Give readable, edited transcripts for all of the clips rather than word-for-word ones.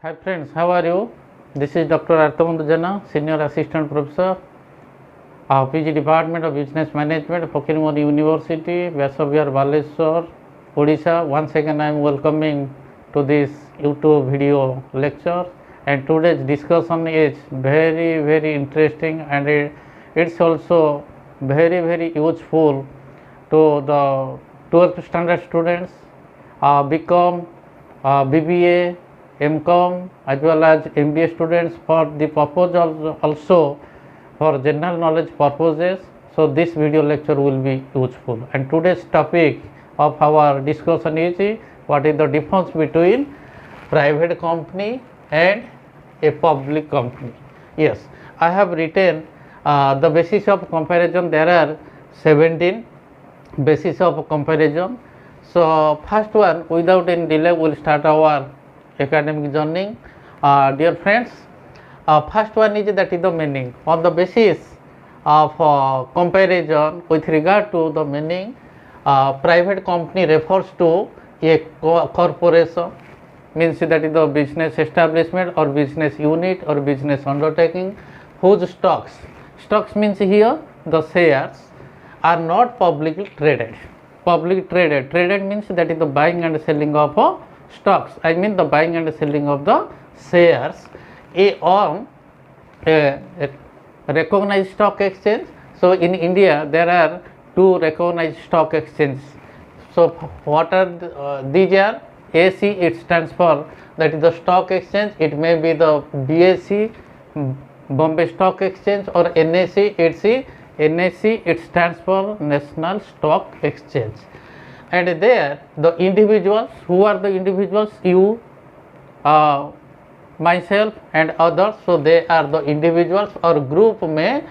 Hi friends, how are you? This is Dr. A B Jena, Senior Assistant Professor, PG Department of Business Management, Fakirmoni University, Vyasabihar, Baleshwar, Odisha. Once again I am welcoming to this YouTube video lecture, and today's discussion is very interesting, and it's also very useful to the 12th standard students, BCom, BBA, MCom as well as MBA students, for the purpose also for general knowledge purposes. So this video lecture will be useful, and today's topic of our discussion is what is the difference between private company and a public company. Yes, I have written the basis of comparison. There are 17 basis of comparison. So first one, without any delay, we will start our academic journey. Dear friends, first one is that is the meaning. On the basis of comparison with regard to the meaning, private company refers to a corporation, means that is the business establishment or business unit or business undertaking whose stocks means here the shares are not publicly traded. Traded means that is the buying and selling of stocks. I mean the buying and selling of the shares on a recognized stock exchange. So in India there are two recognized stock exchanges. So what are these are? AC, it stands for, that is the stock exchange. It may be the BSE, Bombay Stock Exchange, or NSE. NSE, it stands for National Stock Exchange. And there the individuals, who are the individuals? You, myself and others. So they are the individuals or group may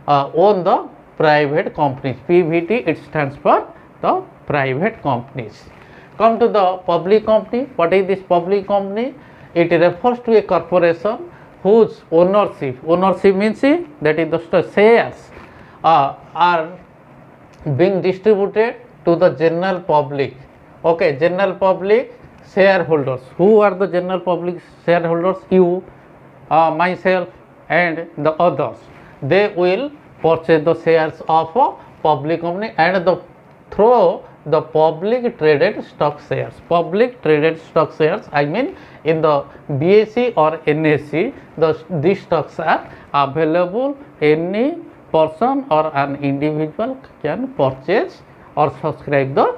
own the private companies. PVT, it stands for the private companies. Come to the public company. What is this public company? It refers to a corporation whose ownership means that is the shares are being distributed to the general public. Okay, general public shareholders. Who are the general public shareholders? You, myself and the others. They will purchase the shares of a public company and through the public traded stock shares. Public traded stock shares, I mean in the BSE or NSE, these stocks are available. Any person or an individual can purchase or subscribe the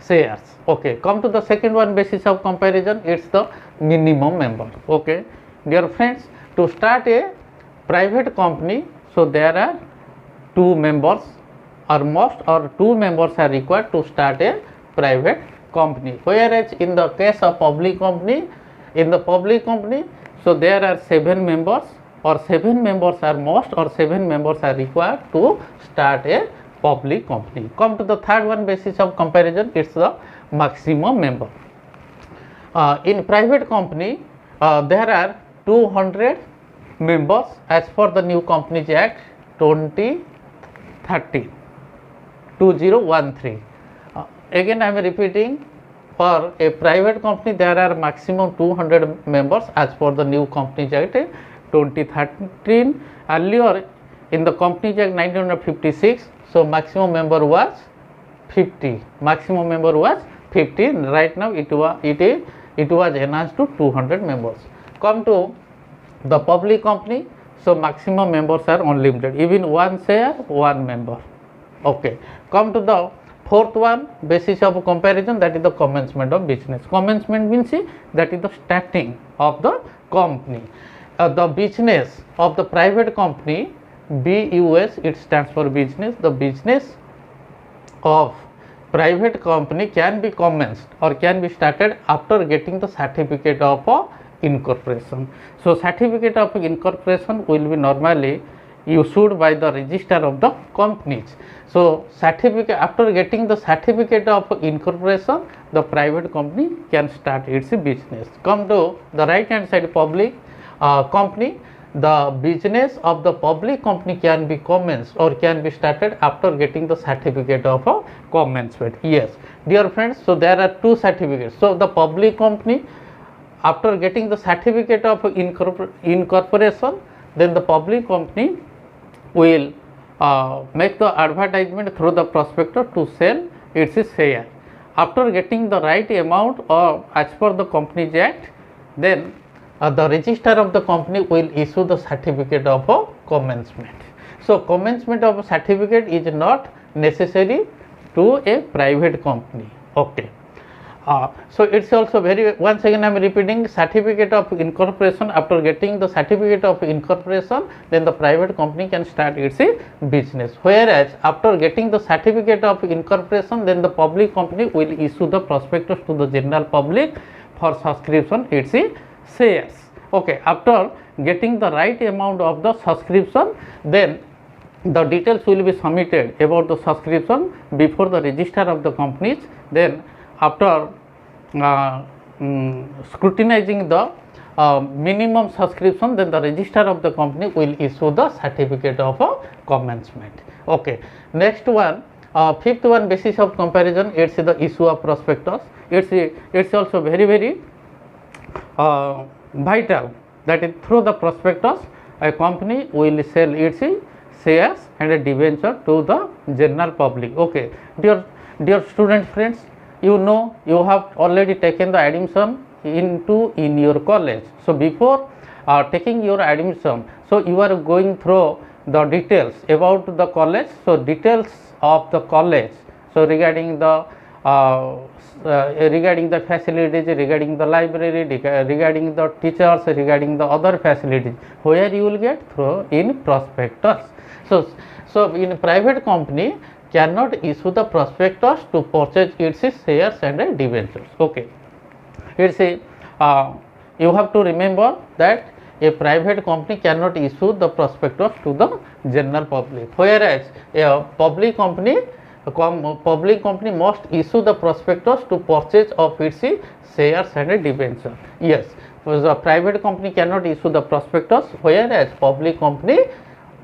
shares. Okay, come to the second one basis of comparison. It's the minimum member. Okay, dear friends, to start a private company, so there are two members or most or two members are required to start a private company. Whereas in the case of public company, so there are 7 members, or 7 members are most, or 7 members are required to start a public company. Come to the third one basis of comparison. It's the maximum member. In private company, there are 200 members as per the new Companies Act 2013. Again I am repeating, for a private company there are maximum 200 members as per the new Companies Act 2013. Earlier in the Companies Act 1956, so maximum member was 50. Right now it was enhanced to 200 members. Come to the public company, so maximum members are unlimited, even one share, one member. Okay, come to the fourth one basis of comparison, that is the commencement of business. Commencement means that is the starting of the company. The business of the private company, BUS, it stands for business. The business of private company can be commenced or can be started after getting the certificate of incorporation. So certificate of incorporation will be normally issued by the register of the companies. So certificate, after getting the certificate of incorporation, the private company can start its business. Come to the right hand side, public company. The business of the public company can be commenced or can be started after getting the certificate of commencement. Yes, dear friends, so there are two certificates. So the public company after getting the certificate of incorporation, then the public company will make the advertisement through the prospectus to sell its share. After getting the right amount as per the Companies Act, then the registrar of the company will issue the certificate of commencement. So, commencement of a certificate is not necessary to a private company. Okay. So, it is also once again I am repeating, certificate of incorporation. After getting the certificate of incorporation, then the private company can start its business, whereas after getting the certificate of incorporation, then the public company will issue the prospectus to the general public for subscription its shares. Okay. After getting the right amount of the subscription, then the details will be submitted about the subscription before the registrar of the companies. Then after scrutinizing the minimum subscription, then the registrar of the company will issue the certificate of commencement. Okay. Next one, fifth one, basis of comparison, it is the issue of prospectus. It's also very vital, that is through the prospectus a company will sell its shares and a debenture to the general public. Okay. Dear student friends, you know you have already taken the admission in your college. So, before taking your admission, so you are going through the details about the college. So, details of the college, so regarding the facilities, regarding the library, regarding the teachers, regarding the other facilities, where you will get through in prospectus. So in private company cannot issue the prospectus to purchase its shares and debentures. Okay. It's you have to remember that a private company cannot issue the prospectus to the general public, whereas a public company must issue the prospectus to purchase of its shares and debenture. Yes, the private company cannot issue the prospectus, whereas public company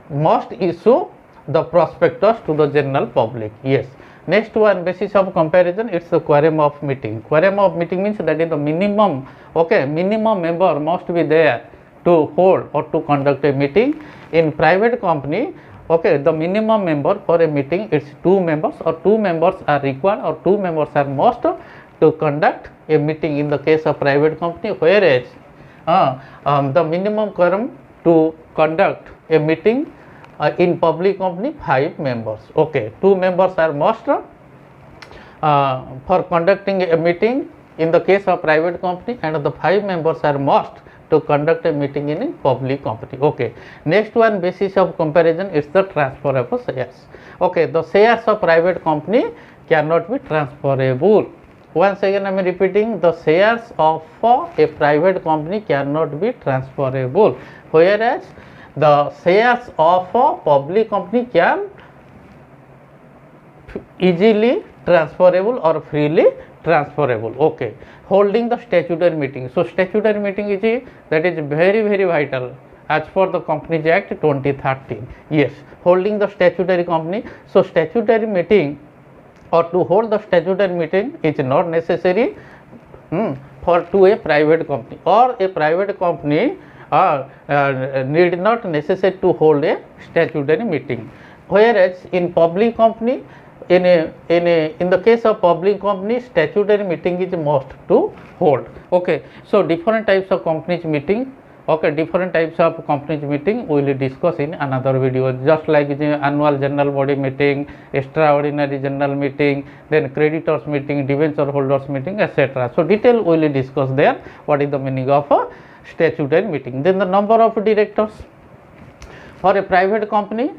must issue the prospectus to the general public. Yes. Next one, basis of comparison, it's the quorum of meeting. Quorum of meeting means that is the minimum. Okay, minimum member must be there to hold or to conduct a meeting. In private company, okay, the minimum member for a meeting is 2 members, or 2 members are required, or 2 members are must to conduct a meeting in the case of private company, whereas the minimum quorum to conduct a meeting in public company 5 members. Okay, 2 members are must for conducting a meeting in the case of private company, and the 5 members are must to conduct a meeting in a public company. Okay. Next one, basis of comparison is the transfer of shares. Okay, the shares of private company cannot be transferable. Once again I am repeating, the shares of a private company cannot be transferable, whereas the shares of a public company can easily transferable or freely transferable. Okay. Holding the statutory meeting. So, statutory meeting is that is very vital as per the Companies Act 2013. Yes, holding the statutory company. So, statutory meeting or to hold the statutory meeting is not necessary for to a private company, or a private company need not necessary to hold a statutory meeting, whereas in public company, in the case of public company, statutory meeting is must to hold. Okay. So, different types of companies meeting. Okay, different types of companies meeting we will discuss in another video, just like the annual general body meeting, extraordinary general meeting, then creditors meeting, debenture holders meeting, etc. So, detail we will discuss there what is the meaning of a statutory meeting. Then the number of directors for a private company,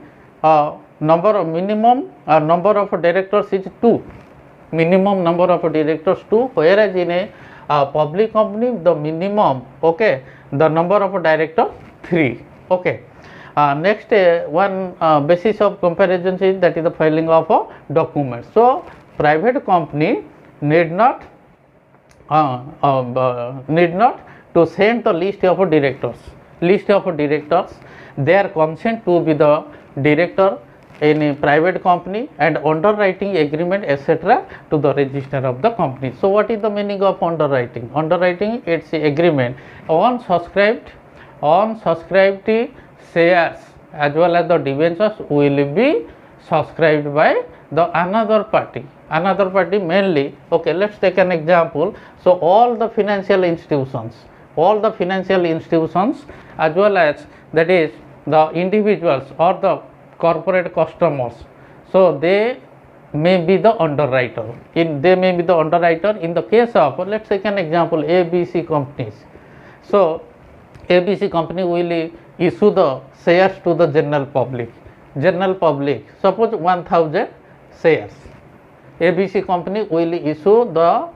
minimum number of directors is 2. Minimum number of directors 2, whereas in a public company the minimum, okay, the number of directors 3. Okay. Next one basis of comparison is that is the filing of documents. So, private company need not to send the list of directors, their consent to be the director in a private company and underwriting agreement etc. to the register of the company. So what is the meaning of underwriting? Underwriting, it's a agreement on subscribed shares as well as the debentures will be subscribed by the another party mainly. Okay, let's take an example. So all the financial institutions as well as that is the individuals or the corporate customers, so they may be the underwriter in the case of, let's take an example, ABC companies. So ABC company will issue the shares to the general public, suppose 1000 shares. ABC company will issue the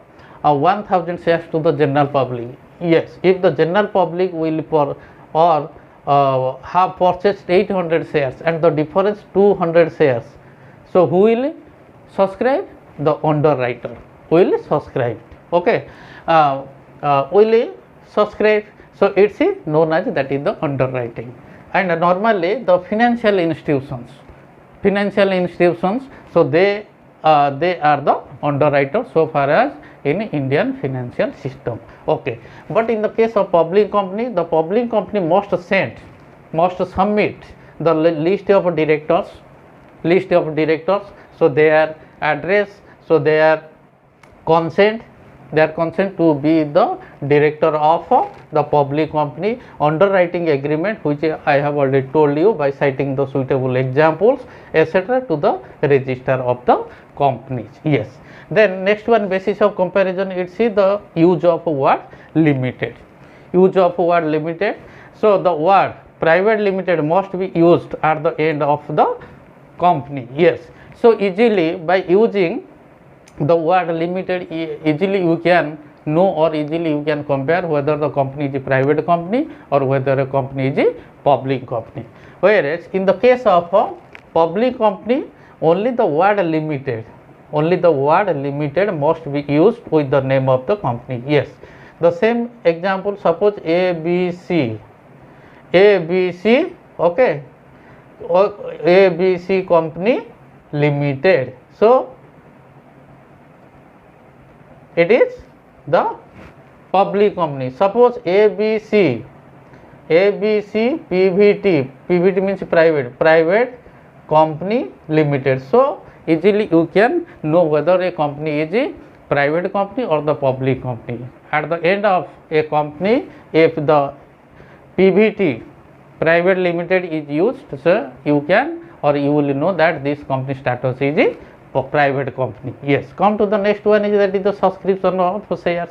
1000 shares to the general public. Yes, if the general public will have purchased 800 shares and the difference 200 shares, so who will subscribe? The underwriter will subscribe. Okay, will subscribe. So it's known as that is the underwriting. And normally the financial institutions, so they are the underwriter so far as in Indian financial system. Okay, but in the case of public company, the public company must submit the list of directors, so their address, so their consent to be the director of the public company, underwriting agreement which I have already told you by citing the suitable examples etc. to the register of the companies. Yes, then next one, basis of comparison, it's the use of word limited. So the word private limited must be used at the end of the company. Yes, so easily by using the word limited, easily you can know or easily you can compare whether the company is a private company or whether a company is a public company. Whereas in the case of a public company, only the word limited must be used with the name of the company. Yes, the same example, suppose ABC, okay, ABC company limited. So it is the public company. Suppose ABC PVT means private company limited. So easily you can know whether a company is a private company or the public company. At the end of a company, if the PVT private limited is used, so you can or you will know that this company status is a private company. Yes, come to the next one, is that is the subscription of shares.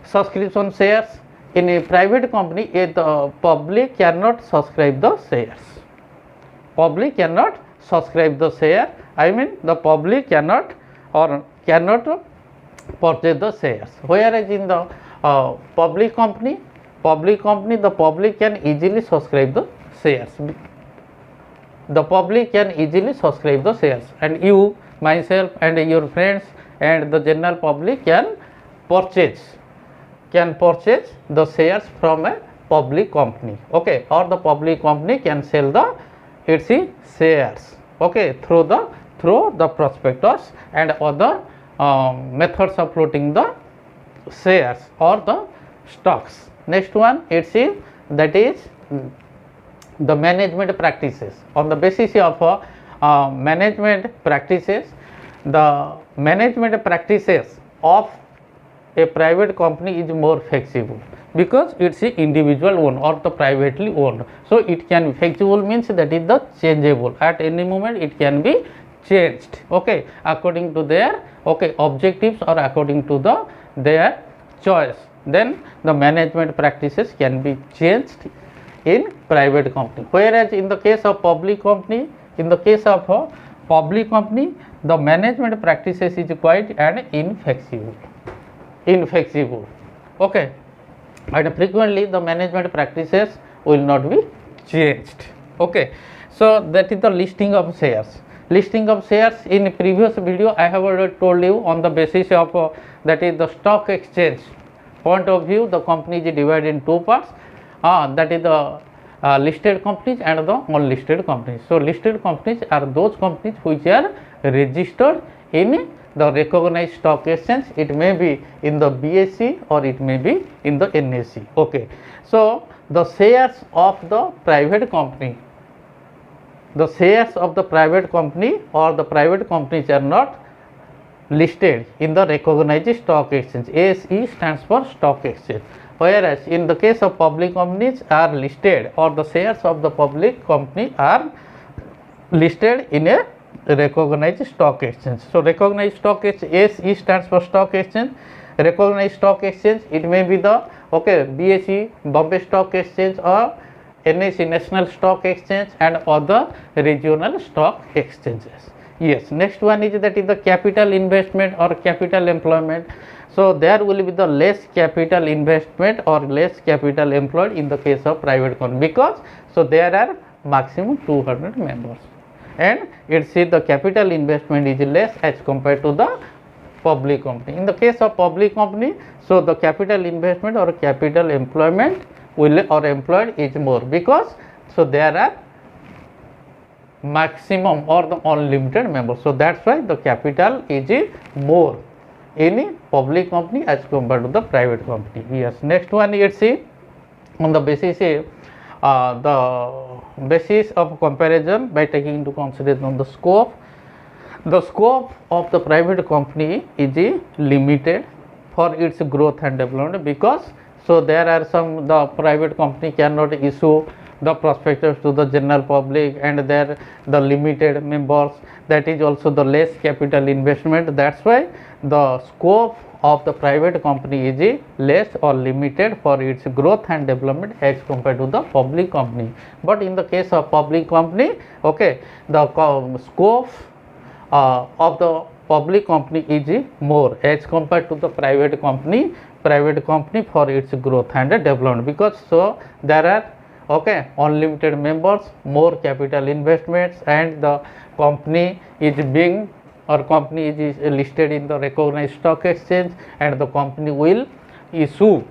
Subscription shares in a private company, the public cannot subscribe the shares. I mean the public cannot purchase the shares. Whereas in the public company, the public can easily subscribe the shares. And you, myself and your friends and the general public can purchase the shares from a public company. Okay, or the public company can sell its shares, okay, through the prospectus and other methods of floating the shares or the stocks. Next one, that is the management practices. On the basis of management practices, the management practices of a private company is more flexible because it's individual owned or the privately owned. So it can be flexible, means that is the changeable. At any moment it can be changed, okay, according to their objectives or according to their choice. Then the management practices can be changed in private company. Whereas in the case of public company, the management practices is quite inflexible. Okay, and frequently the management practices will not be changed. Okay, so that is the listing of shares. In previous video I have already told you, on the basis of that is the stock exchange point of view, the company is divided in two parts. That is the listed companies and the unlisted companies. So listed companies are those companies which are registered in the recognized stock exchange. It may be in the BSE or it may be in the NSE. Okay. So the shares of the private company, the shares of the private company or the private companies are not listed in the recognized stock exchange. SE stands for stock exchange, whereas in the case of public companies are listed, or the shares of the public company are listed in a recognized stock exchange. So recognized stock exchange, SE stands for stock exchange. Recognized stock exchange, it may be the BSE, Bombay Stock Exchange, or NSE, National Stock Exchange, and other regional stock exchanges. Yes, next one is that is the capital investment or capital employment. So there will be the less capital investment or less capital employed in the case of private company, because so there are maximum 200 members, and it's the capital investment is less as compared to the public company. In the case of public company, so the capital investment or capital employment will or employed is more, because so there are maximum or the unlimited members. So that's why the capital is more in public company as compared to the private company. Yes, next one let's see on the basis the basis of comparison by taking into consideration the scope. The scope of the private company is limited for its growth and development, because so there are some, the private company cannot issue the prospectus to the general public, and there the limited members, that is also the less capital investment. That's why the scope of the private company is less or limited for its growth and development as compared to the public company. But in the case of public company, the scope of the public company is more as compared to the private company for its growth and development, because so there are unlimited members, more capital investments, and the company is being or company is listed in the recognized stock exchange, and the company will issue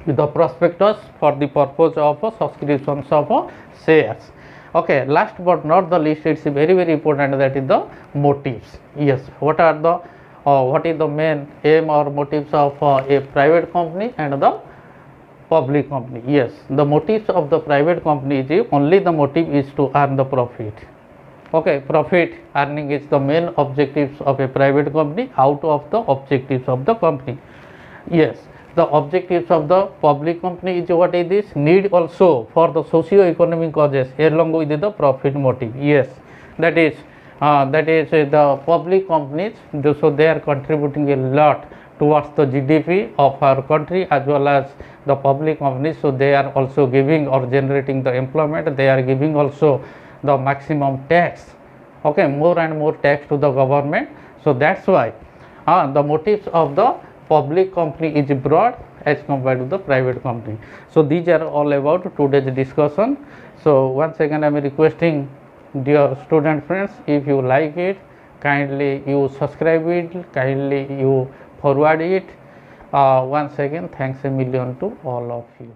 the prospectus for the purpose of subscriptions of shares. Okay, last but not the least, it's very important, that is the motives. Yes, what are the what is the main aim or motives of a private company and the public company? Yes, the motives of the private company is only the motive is to earn the profit. Okay, profit earning is the main objectives of a private company out of the objectives of the company. Yes, the objectives of the public company is what is this? Need also for the socio-economic causes along with the profit motive. Yes, that is the public companies, so they are contributing a lot towards the GDP of our country, as well as the public companies. So they are also giving or generating the employment. They are giving also the maximum tax, more and more tax to the government. So that's why the motives of the public company is broad as compared to the private company. So these are all about today's discussion. So once again I am requesting dear student friends, if you like it, kindly you subscribe it, kindly you forward it. Once again, thanks a million to all of you.